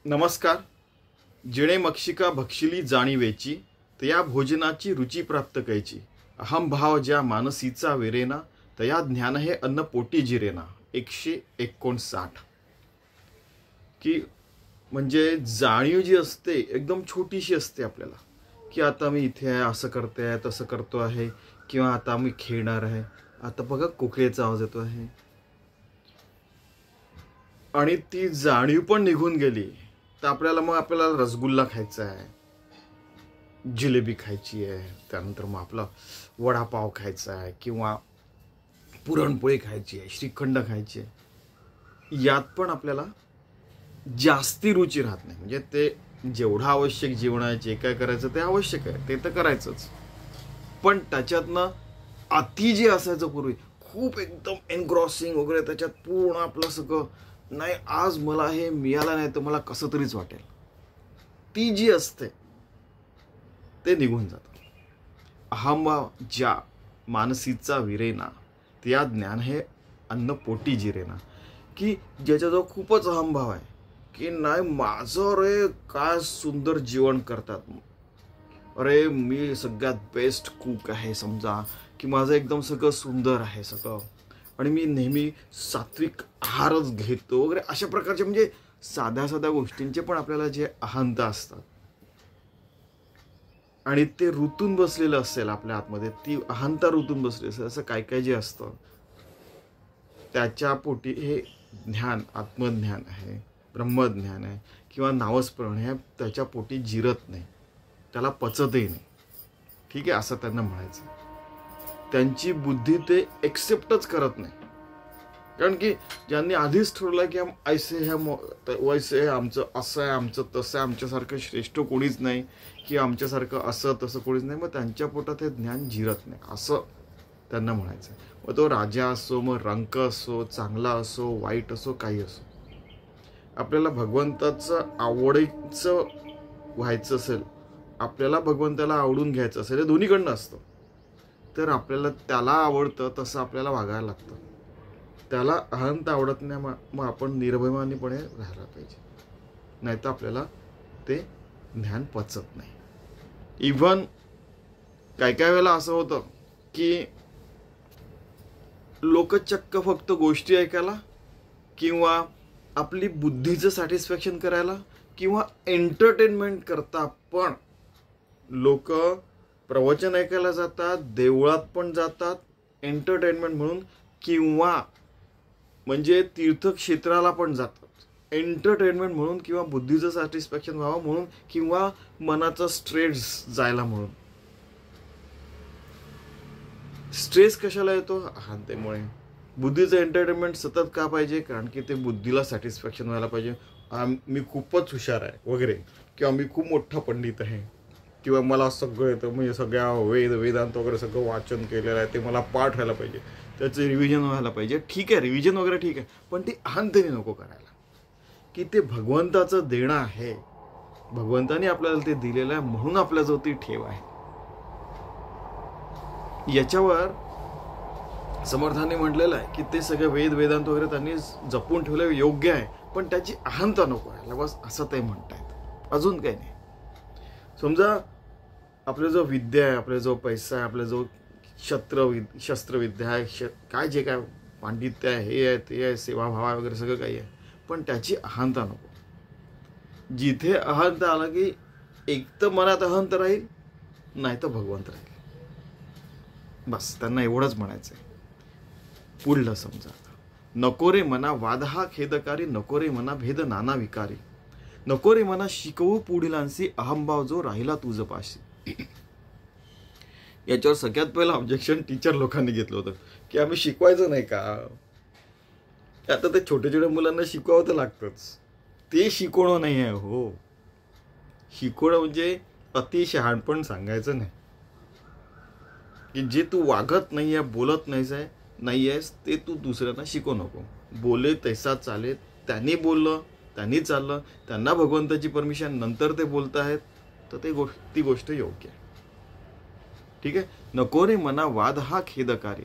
नमस्कार. जिणे मक्षिका भक्षिली जाणीवेची, तया भोजनाची रुची प्राप्त कैची. अहम भाव ज्या मानसीचा वेरेना, तया ज्ञान हे अन्न पोटी जिरेना. 159. की म्हणजे जाणीव जी असते एकदम छोटीशी असते आपल्याला, की आता मी इथे आहे, असं करते आहे, तसं करतो आहे, किंवा आता मी खेळणार आहे. आता बघा कोकिळेचा आवाज येतो आहे, आणि ती जाणीव पण निघून गेली. तर आपल्याला रसगुल्ला खायचा आहे, जिलेबी खायची आहे, त्यानंतर मग आपला वडापाव खायचा आहे, किंवा पुरणपोळी खायची आहे, श्रीखंड खायची आहे. यात पण आपल्याला जास्ती रुची राहत नाही. म्हणजे ते जेवढं आवश्यक जीवन आहे, जे काय करायचं ते आवश्यक आहे, ते तर करायचंच. पण त्याच्यातनं अति जे असायचं पूर्वी, खूप एकदम एनग्रॉसिंग वगैरे, त्याच्यात पूर्ण आपलं सगळं, नाही आज मला हे मिळालं नाही तर मला कसं तरीच वाटेल, ती जी असते ते निघून जातं. अहंभाव ज्या मानसीचा विरेना, त्या ज्ञान हे अन्न पोटी जिरेना. की ज्याच्याजवळ खूपच अहंभाव आहे, की नाही माझं रे काय सुंदर जेवण करतात, अरे मी सगळ्यात बेस्ट कुक आहे समजा, की माझं एकदम सगळं सुंदर आहे सगळं, आणि मी नेहमी सात्विक आहारच घेतो वगैरे, अशा प्रकारचे म्हणजे साध्या साध्या गोष्टींचे पण आपल्याला जे अहंता असतात, आणि ते ऋतून बसलेलं असेल आपल्या आतमध्ये, ती अहंता ऋतून बसली असेल, असं काय काय जे असतं, त्याच्या पोटी हे ज्ञान, आत्मज्ञान आहे, ब्रह्मज्ञान आहे, किंवा नावस्मरण आहे, त्याच्या पोटी जिरत नाही, त्याला पचतही नाही. ठीक आहे, असं त्यांना म्हणायचं. त्यांची बुद्धी ते एक्सेप्टच करत नाही. कारण की ज्यांनी आधीच ठरवलं की ऐसे है वैसे है, आमचं असं आहे, आमचं तसं आहे, आमच्यासारखं श्रेष्ठ कोणीच नाही, की आमच्यासारखं असं तसं कोणीच नाही, मग त्यांच्या पोटात हे ज्ञान जिरत नाही, असं त्यांना म्हणायचं. मग तो राजा असो, मग रंक असो, चांगला असो, वाईट असो, काही असो, आपल्याला भगवंताचं आवडीचं व्हायचं असेल, आपल्याला भगवंताला आवडून घ्यायचं असेल, हे दोन्हीकडनं असतं. तर आपल्याला त्याला आवडतं तसं आपल्याला वागायला लागतं. त्याला अहंत आवडत नाही, मग आपण निर्भयमानीपणे राहायला पाहिजे, नाही तर आपल्याला ते ज्ञान पचत नाही. इव्हन काय काय वेळेला असं होतं की लोक चक्क फक्त गोष्टी ऐकायला, किंवा आपली बुद्धीचं सॅटिस्फॅक्शन करायला, किंवा एंटरटेनमेंट करता पण लोक प्रवचन ऐकायला जातात, देवळात पण जातात एंटरटेनमेंट म्हणून, किंवा म्हणजे तीर्थक्षेत्राला पण जातात एंटरटेनमेंट म्हणून, किंवा बुद्धीचं सॅटिस्फॅक्शन व्हावं म्हणून, किंवा मनाचा स्ट्रेस जायला म्हणून. स्ट्रेस कशाला येतो? अहंतेमुळे. बुद्धीचं एंटरटेनमेंट सतत का पाहिजे? कारण की ते बुद्धीला सॅटिस्फॅक्शन व्हायला पाहिजे. मी खूपच हुशार आहे वगैरे, किंवा मी खूप मोठा पंडित आहे, किंवा मला सगळं येतं, म्हणजे सगळ्या वेदांत वगैरे सगळं वाचन केलेलं आहे, ते मला पाठ व्हायला पाहिजे, त्याचं रिव्हिजन व्हायला पाहिजे. ठीक आहे, रिव्हिजन वगैरे ठीक आहे, पण ती अहंतेने नको करायला, की ते भगवंताचं देणं आहे, भगवंताने आपल्याला ते दिलेलं आहे, म्हणून आपल्याजवळ ती ठेव आहे. याच्यावर समर्थांनी म्हटलेलं आहे की ते सगळे वेदांत वगैरे त्यांनी जपून ठेवले, योग्य आहे, पण त्याची अहंता नको व्हायला, बस असं ते म्हणतायत, अजून काही नाही. समजा आपल्या जो विद्या आहे, आपल्या जो पैसा आहे, आपल्या जो शस्त्रविद्या आहे, काय जे काय पांडित्य आहे, हे आहे, ते आहे, सेवाभाव वगैरे सगळं काही आहे, पण त्याची अहंता नको. जिथे अहंता आला की एक तर मनात अहंत राहील, नाही तर भगवंत राहील. बस त्यांना एवढंच म्हणायचंय. पुढलं समजा, नको रे मना वाद हा खेदकारी, नको रे मना भेद नाना विकारी, नको रे मना शिकवू पुढीलांसी, अहंभाव जो राहिला तुझ पाशी. याच्यावर सगळ्यात पहिलं ऑब्जेक्शन टीचर लोकांनी घेतलं होतं, की आम्ही शिकवायचं नाही का? आता ते छोट्या छोट्या मुलांना शिकवावं तर लागतंच. ते शिकवणं नाही आहे हो. शिकवणं म्हणजे अति शहाणपण सांगायचं नाही, की जे तू वागत नाही आहे, बोलत नाहीयेस, ते तू दुसऱ्यांना शिकवू नको. बोले तैसा चाले, त्यांनी बोललं, त्यांनी चाललं, त्यांना भगवंताची परमिशन, नंतर ते बोलत आहेत, तर ती गोष्ट योग्य आहे. ठीक आहे. नको रे मना वाद हा खेदकारी.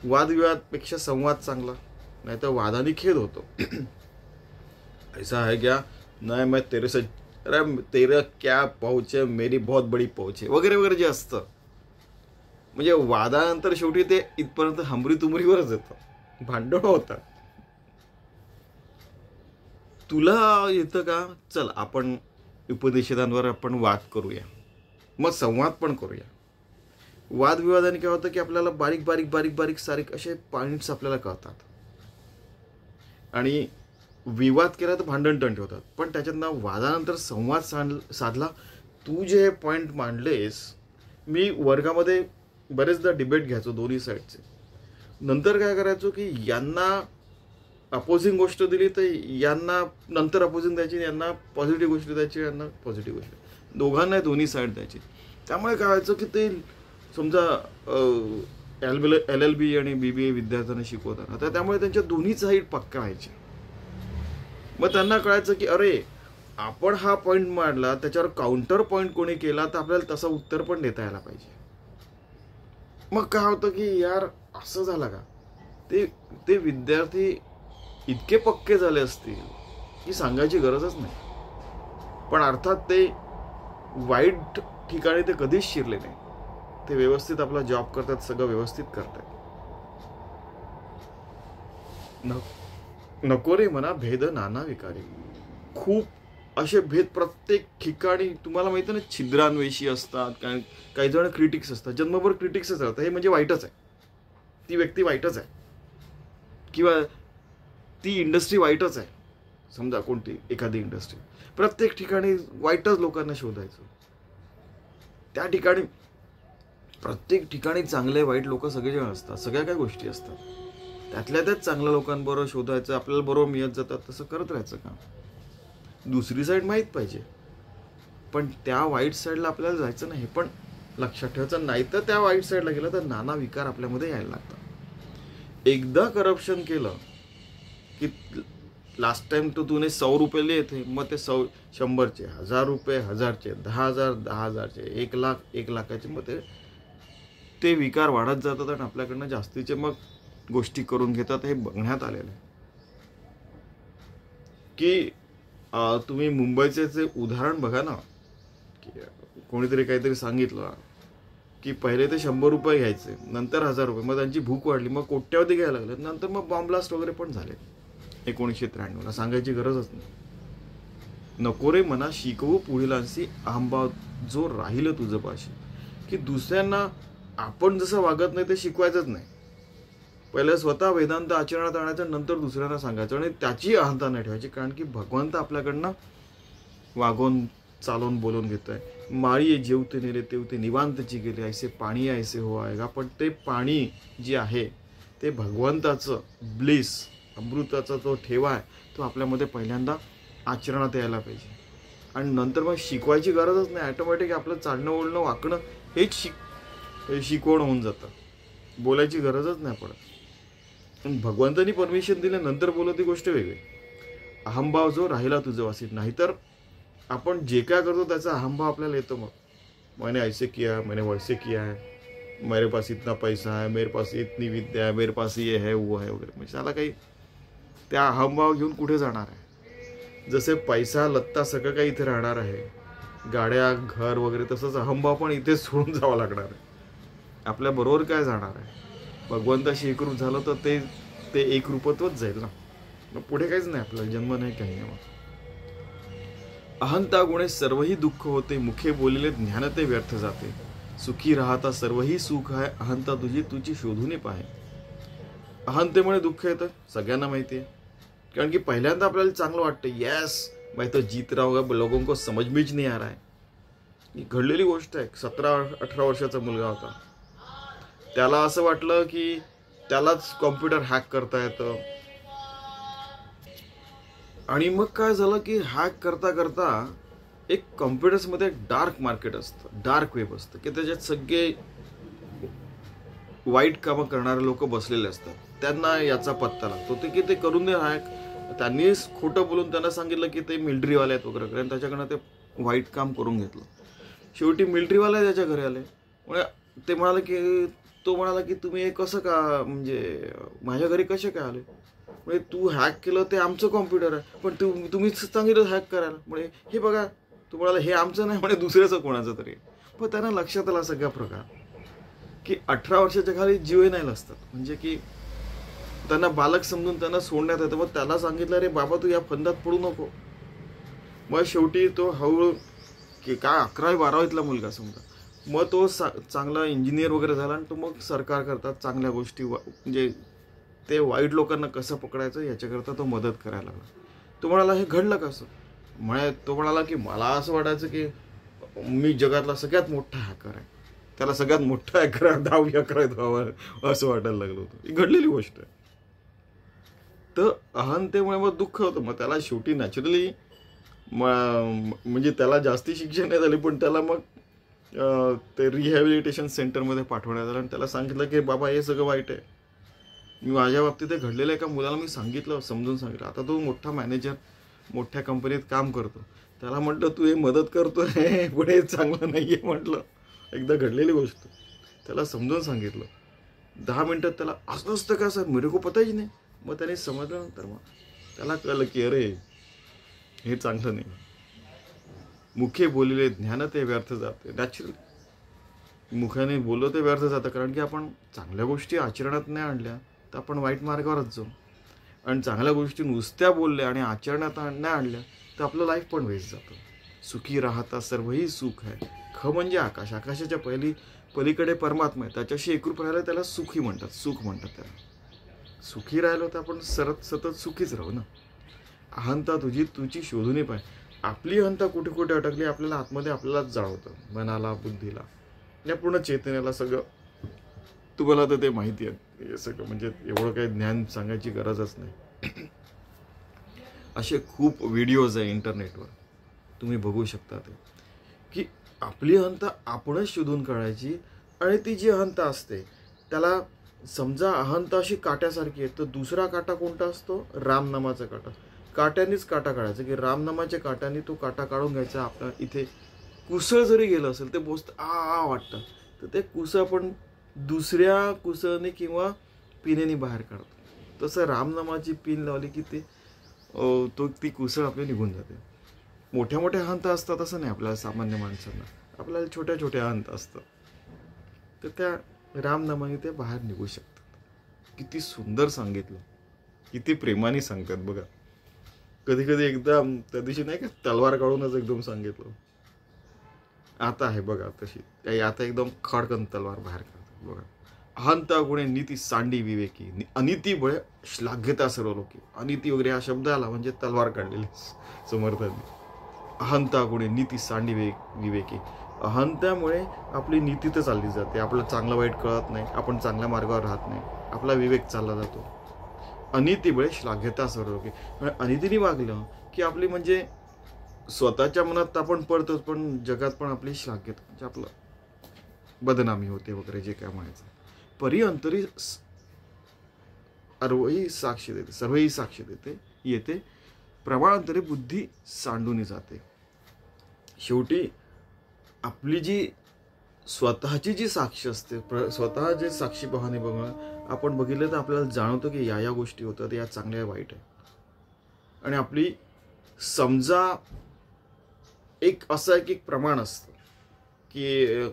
वादविवादपेक्षा संवाद चांगला, नाही तर वादाने खेद होतो. ऐसा है क्या, नाही मैं तेरे से, अरे तेरा क्या पहुंच है, मेरी बहुत बड़ी पहुंच है वगैरे वगैरे जे असतं, म्हणजे वादानंतर शेवटी ते इथपर्यंत हमरी तुमरीवरच येतं, भांडण होतं. तुला येतं का, चल आपण उपदेशकांवर आपण वाद करूया, मग संवाद पण करूया. वादविवादाने काय होतं की आपल्याला बारीक बारीक बारीक बारीक सारीक असे पॉइंट्स आपल्याला कळतात, आणि विवाद केला तर भांडण टण ठेवतात. पण त्याच्यातनं वादानंतर संवाद साधला. तू जे पॉइंट मांडलेस, मी वर्गामध्ये बरेचदा डिबेट घ्यायचो दोन्ही साईडचे. नंतर काय करायचो की यांना अपोजिंग गोष्ट दिली तर यांना नंतर अपोजिंग द्यायची, यांना पॉझिटिव्ह गोष्ट द्यायची, यांना पॉझिटिव्ह गोष्ट, दोघांना दोन्ही साईड द्यायची. त्यामुळे काय व्हायचं की ते समजा LLB आणि BBA विद्यार्थ्यांना शिकवताना, तर त्यामुळे त्यांच्या दोन्ही साईड पक्का व्हायच्या. मग त्यांना कळायचं की अरे आपण हा पॉईंट मांडला, त्याच्यावर काउंटर पॉईंट कोणी केला तर आपल्याला तसं उत्तर पण देता यायला पाहिजे. मग काय होतं की यार असं झालं का, ते विद्यार्थी इतके पक्के झाले असतील की सांगायची गरजच नाही. पण अर्थात ते वाईट ठिकाणी ते कधीच शिरले नाही, ते व्यवस्थित आपला जॉब करतात, सगळं व्यवस्थित करतात. नको रे म्हणा भेद नाना विकारी. खूप असे भेद प्रत्येक ठिकाणी तुम्हाला माहिती ना, छिद्रान्वेषी असतात, काही जण क्रिटिक्स असतात, जन्मभर क्रिटिक्सच राहतात. हे म्हणजे वाईटच आहे, ती व्यक्ती वाईटच आहे, किंवा ती इंडस्ट्री वाईटच आहे. समजा कोणती एखादी इंडस्ट्री, प्रत्येक ठिकाणी वाईटच लोकांना शोधायचं. त्या ठिकाणी प्रत्येक ठिकाणी चांगले वाईट लोक सगळेजण असतात, सगळ्या काही गोष्टी असतात. त्यातल्या त्यात चांगल्या लोकांबरोबर शोधायचं, आपल्याला बरोबर मिळत जातात तसं करत राहायचं का. दुसरी साईड माहीत पाहिजे, पण त्या वाईट साईडला आपल्याला जायचं नाही, हे पण लक्षात ठेवायचं. नाही तर त्या वाईट साईडला गेलं तर नाना विकार आपल्यामध्ये यायला लागतात. एकदा करप्शन केलं की लास्ट टाइम तो तूने 100 रुपये लिए थे, मग ते 100चे 1000 रुपये, 1000चे 10,000, 10,000चे 1 लाख, 1 लाखाचे, मग ते विकार वाढत जातात आणि आपल्याकडनं जास्तीचे मग गोष्टी करून घेतात. हे बघण्यात आलेलं आहे की तुम्ही मुंबईचे उदाहरण बघा ना, की कोणीतरी काहीतरी सांगितलं की पहिले ते 100 रुपये घ्यायचे, नंतर 1000 रुपये, मग त्यांची भूक वाढली, मग कोट्यावधी घ्यायला लागले, नंतर मग बॉम्ब ब्लास्ट वगैरे पण झाले 1993ला. सांगायची गरजच नाही. नको रे मना शिकवू पुढीलांशी अहंभाव जो राहिलं तुझं पाशी, की दुसऱ्यांना आपण जसं वागत नाही ते शिकवायचंच नाही. पहिले स्वतः वेदांत आचरणात आणायचं, नंतर दुसऱ्यांना सांगायचं, आणि त्याची अहंता नाही ठेवायची. कारण की भगवंत आपल्याकडनं वागून चालून बोलून घेतोय. माळी जेवते नेले तेवते निवांतची गेले, ऐसे पाणी ऐसे हो आएगा. पण ते पाणी जे आहे ते भगवंताचं ब्लिस, अमृताचा जो ठेवा आहे, तो आपल्यामध्ये पहिल्यांदा आचरणात यायला पाहिजे. आणि नंतर मग शिकवायची गरजच नाही, ॲटोमॅटिक आपलं चालणं बोलणं वाकणं हेच शिकवण होऊन जातं. बोलायची गरजच नाही पडत. भगवंतानी परमिशन दिल्यानंतर बोलत ती गोष्ट वेगळी. अहंभाव जो राहिला तुझं वासीत. नाहीतर आपण जे काय करतो त्याचा अहंभाव आपल्याला येतो. मग मैंने ऐसे किया, मैंने वैसे किया है, मेरे पास इतना पैसा है, मेरे पास इतनी विद्या है, मेरे पास ये है वो है वगैरे. म्हणजे त्याला काही त्या अहंभाव घेऊन कुठे जाणार आहे. जसे पैसा लत्ता सगळं काही इथे राहणार आहे, गाड्या घर वगैरे, तसंच अहंभाव पण इथेच सोडून जावं लागणार आहे. आपल्या बरोबर काय जाणार आहे. भगवंताशी एकरूप झालं तर ते एकरूपत्वच जाईल ना. मग पुढे काहीच नाही, आपला जन्म नाही, काही नाही. मग अहंता गुणे सर्वही दुःख होते, मुखे बोलले ज्ञान ते व्यर्थ जाते. सुखी राहता सर्वही सुख आहे, अहंता तुझी शोधून पाहे. अहंतेमुळे दुःख येतं, सगळ्यांना माहिती आहे. कारण की पहिल्यांदा आपल्याला चांगलं वाटतं, यस मैं तो जीत रहा हूँ, लोगों को समझ में नहीं आ रहा है. ही घडलेली गोष्ट आहे. 17-18 वर्षाचा मुलगा होता, त्याला असं वाटलं की त्यालाच कॉम्प्युटर हॅक करता येतं. आणि मग काय झालं की हॅक करता करता एक कॉम्प्युटर्समध्ये डार्क मार्केट असतं, डार्क वेब असतं, की त्याच्यात सगळे वाईट कामं करणारे लोक बसलेले असतात. त्यांना याचा पत्ता लागतो की ते करून दे हॅक. त्यांनी खोटं बोलून त्यांना सांगितलं की ते मिलिटरीवाले आहेत वगैरे, आणि त्याच्याकडनं ते वाईट काम करून घेतलं. शेवटी मिलिटरीवाले त्याच्या घरी आले. तो म्हणाला की तुम्ही हे कसं का, म्हणजे माझ्या घरी कसे काय आले. म्हणजे तू हॅक केलं ते आमचं कॉम्प्युटर आहे, पण तुम्हीच सांगितलं हॅक करायला, म्हणजे हे बघा तुम्हाला हे आमचं नाही म्हणे दुसऱ्याचं कोणाचं तरी. पण त्यांना लक्षात आला सगळा प्रकार की 18 वर्षाच्या खाली ज्युएनाईल असतात, म्हणजे की त्यांना बालक समजून त्यांना सोडण्यात येतं. मग त्याला सांगितलं रे बाबा तू या फंदात पडू नको. मग शेवटी तो हळूहळू की काय 11वी-12वीतला मुलगा समजा, मग तो चांगला इंजिनियर वगैरे झाला आणि तो मग सरकार करतात चांगल्या गोष्टी, म्हणजे ते वाईट लोकांना कसं पकडायचं याच्याकरता तो मदत करायला लागला. तो म्हणाला हे घडलं कसं? तो म्हणाला की मला असं वाटायचं की मी जगातला सगळ्यात मोठा हॅकर आहे, त्याला सगळ्यात मोठा हॅकर 10-11 व्हावं असं वाटायला लागलं होतं. ही घडलेली गोष्ट आहे. तर अहंतेमुळे मग दुःख होतं. मग त्याला शेवटी नॅचरली म्हणजे त्याला जास्ती शिक्षण नाही झाली, पण त्याला मग ते रिहॅबिलिटेशन सेंटरमध्ये पाठवण्यात आलं आणि त्याला सांगितलं की बाबा हे सगळं वाईट आहे. मी माझ्या बाबतीत ते घडलेलं एका मुलाला मी सांगितलं, समजून सांगितलं. आता तो मोठा मॅनेजर मोठ्या कंपनीत काम करतो. त्याला म्हटलं तू हे मदत करतोय पण हे चांगलं नाही आहे म्हटलं. एकदा घडलेली गोष्ट त्याला समजून सांगितलं. 10 मिनिटात त्याला असं असतं का सर, मेरे को पता ही नाही. मग त्याने समजल्यानंतर मग त्याला कळलं की अरे हे चांगलं नाही. मुखे बोलिले ज्ञान ते व्यर्थ जाते. नॅचरली मुखाने बोललो ते व्यर्थ जातं, कारण की आपण चांगल्या गोष्टी आचरणात नाही आणल्या तर आपण वाईट मार्गावरच जाऊ, आणि चांगल्या गोष्टी नुसत्या बोलल्या आणि आचरणात नाही आणल्या तर आपलं लाईफ पण वेस्ट जातं. सुखी राहता सर्वही सुख आहे. ख म्हणजे आकाश, आकाशाच्या पलीकडे परमात्मा आहे, त्याच्याशी एकरूप राहायला त्याला सुखी म्हणतात, सुख म्हणतात त्याला. सुखी राहिलो तर आपण सतत सुखीच राहू ना. अहंता तुझी शोधून पाय. आपली अहंता कुठे कुठे अटकली आपल्याला आतमध्ये आपल्यालाच जाणवतं, मनाला, बुद्धीला, या पूर्ण चेतनेला सगळं. तुम्हाला तर ते माहिती आहे हे सगळं, म्हणजे एवढं काही ज्ञान सांगायची गरजच नाही. असे खूप व्हिडिओज आहे इंटरनेटवर, तुम्ही बघू शकता ते, की आपली अहंता आपणच शोधून काढायची. आणि ती जी अहंता असते त्याला समजा अहंता अशी काट्यासारखी आहे, तर दुसरा काटा कोणता असतो? रामनामाचा काटा. काट्यानेच काटा काढायचा, की रामनामाच्या काट्याने तो काटा काढून घ्यायचा. आपल्या इथे कुसळ जरी गेलं असेल ते बोचतं आ वाटतं, तर ते कुसळ आपण दुसऱ्या कुसळने किंवा पिनेने बाहेर काढतो. तसं रामनामाची पिन लावली की ती कुसळ आपली निघून जाते. मोठ्या मोठ्या अहंता असतात असं नाही आपल्याला, सामान्य माणसांना आपल्याला छोट्या छोट्या अहंता असतात, तर त्या रामनामाने ते बाहेर निघू शकतात. किती सुंदर सांगितलं, किती प्रेमाने सांगतात बघा. कधी कधी एकदम त्या दिवशी नाही का तलवार काढूनच एकदम सांगितलं. आता आहे बघा तशी, आता एकदम खडकन तलवार बाहेर काढतात बघा. अहंता गुणे नीती सांडी विवेकी, अनिती बळे श्लाघ्यता सर्व लोकी. अनिती वगैरे हा शब्द आला म्हणजे तलवार काढलेली समर्थांनी. अहंता गुणे नीती सांडी विवेकी. अहंतामुळे आपली नीती तर चालली जाते, आपलं चांगलं वाईट कळत नाही, आपण चांगल्या मार्गावर राहत नाही, आपला विवेक चालला जातो. अनिती बळे श्लाघ्यता सर्व लोकी. अनितीने वागलं की आपली म्हणजे स्वतःच्या मनात आपण पडतोच, पण जगात पण आपली श्लाघ्यता म्हणजे आपलं बदनामी होते वगैरे जे काय म्हणायचं. परी अंतरी सर्वही साक्ष देते येते, प्रमाणांतरी बुद्धी सांडून जाते. शेवटी आपली जी स्वतःची जी साक्ष असते, स्वतः जे साक्षी भावाने आपण बघितलं तर आपल्याला जाणवतं की या गोष्टी होतात, या चांगल्या वाईट आहे. आणि आपली समजा एक असं एक प्रमाण असतं की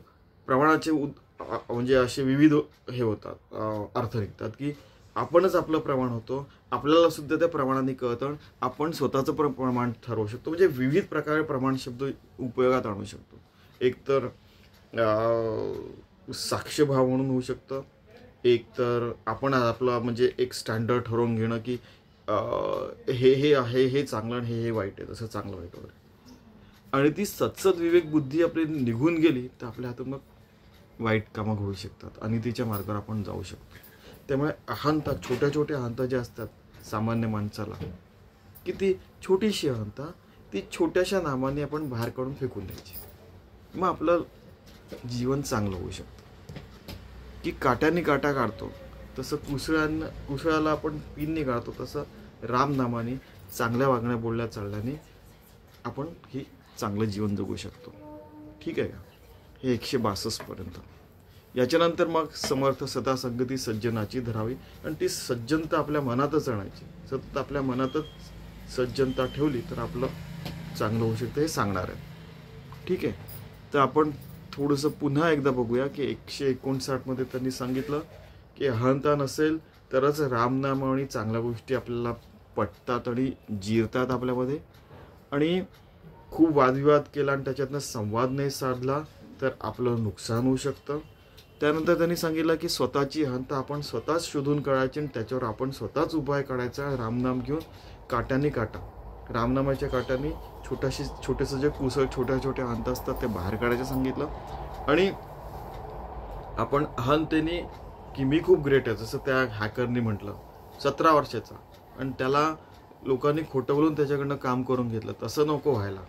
प्रमाणाचे म्हणजे असे विविध हे होतात, अर्थ निघतात, की आपणच आपलं प्रमाण होतो, आपल्याला सुद्धा त्या प्रमाणाने कळतं, आपण स्वतःचं प्रमाण ठरवू शकतो. म्हणजे विविध प्रकारे प्रमाण शब्द उपयोगात आणू शकतो. एक तर साक्ष्यभाव म्हणून होऊ शकतं, एक तर आपण आपलं म्हणजे एक स्टँडर्ड ठरवून घेणं की हे आहे, हे चांगलं आणि हे वाईट आहे, तसं चांगलं वाईट वगैरे. आणि ती सतसत विवेक बुद्धी आपली निघून गेली तर आपल्या हातून मग वाईट कामं घडू शकतात आणि तिच्या मार्गावर आपण जाऊ शकतो. त्यामुळे अहंता, छोट्या छोट्या अहंता ज्या असतात सामान्य माणसाला, की ती छोटीशी अहंता ती छोट्याशा नामाने आपण बाहेर काढून फेकून द्यायची, मग आपलं जीवन चांगलं होऊ शकतं. की काट्याने काटा काढतो तसं कुसळाला आपण पिनने काढतो, तसं रामनामाने चांगल्या वागण्या बोलल्या चालल्याने आपण ही चांगलं जीवन जगू शकतो. ठीक आहे का? हे 162 पर्यंत. याच्यानंतर मग समर्थ सदा संगती सज्जनाची धरावी, आणि ती सज्जनता आपल्या मनातच आणायची. सतत आपल्या मनातच सज्जनता ठेवली तर आपलं चांगलं होऊ शकतं, हे सांगणार आहे. ठीक आहे, तर आपण थोडंसं पुन्हा एकदा बघूया की 159 मध्ये त्यांनी सांगितलं की अहंता नसेल तरच रामनाम आणि चांगल्या गोष्टी आपल्याला पटतात आणि जिरतात आपल्यामध्ये. आणि खूप वादविवाद केला आणि त्याच्यातनं संवाद नाही साधला तर आपलं नुकसान होऊ शकतं. त्यानंतर त्यांनी सांगितलं की स्वतःची अहंता आपण स्वतःच शोधून काढायची आणि त्याच्यावर आपण स्वतःच उपाय काढायचा. रामनाम घेऊन काट्याने काटा, रामनामाच्या काट्याने छोटेसे जे कुसळ छोट्या छोट्या अहंता असतात ते बाहेर काढायचं सांगितलं. आणि आपण अहंतेने की मी खूप ग्रेट आहे, जसं त्या हॅकरनी म्हटलं 17 वर्षाचा, आणि त्याला लोकांनी खोटं बोलून त्याच्याकडनं काम करून घेतलं, तसं नको व्हायला.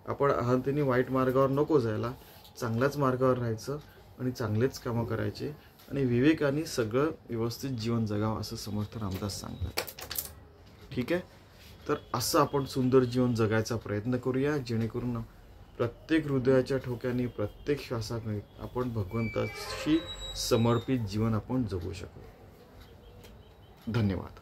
आपण अहंतेने वाईट मार्गावर नको जायला, चांगल्याच मार्गावर राहायचं आणि चांगलेच कामं करायचे आणि विवेकाने सगळं व्यवस्थित जीवन जगावं, असं समर्थ रामदास सांगतात. ठीक आहे, तर असं आपण सुंदर जीवन जगायचा प्रयत्न करूया, जेणेकरून प्रत्येक हृदयाच्या ठोक्याने प्रत्येक श्वासाने आपण भगवंताशी समर्पित जीवन आपण जगू शकू. धन्यवाद.